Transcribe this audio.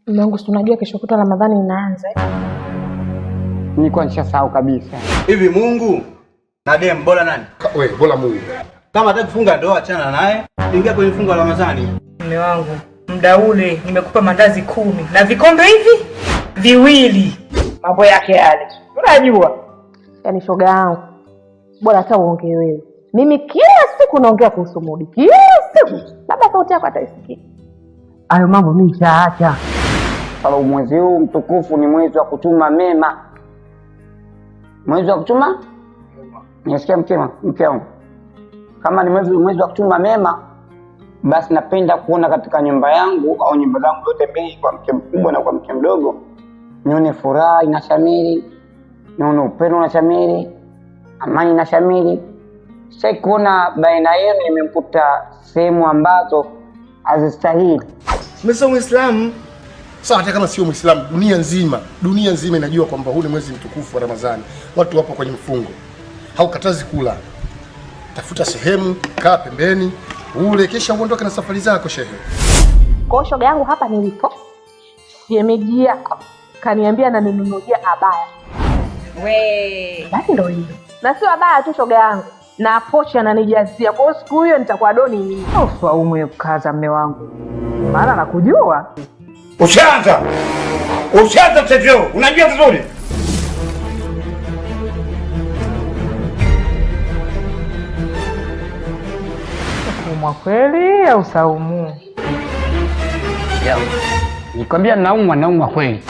Mungu, si unajua kesho kutwa Ramadhani inaanza. Nilikuwa nishasahau kabisa. Hivi Mungu na dem bora nani? Wewe bora Mungu. Kama hataki kufunga ndoa achana naye. Ingia kwenye fungo la Ramadhani. Mume wangu, muda ule nimekupa mandazi 10 na vikombe hivi 2. Mambo yake yale. Unajua? Yaani shoga yangu, bora hata uongee wewe. Mimi kila siku naongea kuhusu Mudi. Kila siku. Labda sauti yako ataisikia. Hayo mambo mimi nishaacha. Sababu mwezi huu mtukufu ni mwezi wa kutuma mema. Mwezi wa kutuma? Nisikia mke wangu. Kama ni mwezi wa kutuma mema, basi napenda kuona katika nyumba yangu au nyumba zangu zote mbili, kwa mke mkubwa na kwa mke mdogo, nione furaha inashamiri, nione upendo unashamiri, amani inashamiri. Sasa kuona baina yenu nimemkuta sehemu ambazo hazistahili. Mimi sio Muislamu. Sawa, hata kama sio Muislamu, dunia nzima inajua kwamba huu ni mwezi mtukufu wa Ramadhani. Watu wapo kwenye mfungo. Haukatazi kula. Tafuta sehemu, kaa pembeni, ule kisha uondoke na safari zako shehe. Kwa shoga yangu hapa nilipo, shemeji yako kaniambia na ninunulia abaya. Basi ndio hiyo. Na sio abaya tu shoga yangu, na pochi ananijazia. Kwa siku hiyo nitakuwa doni mimi. Uswaumu yukaza mume wangu. Maana nakujua. Ushaanza mchezo. Unajua vizuri. Umwa kweli au saumu? Nikwambia naumwa kweli.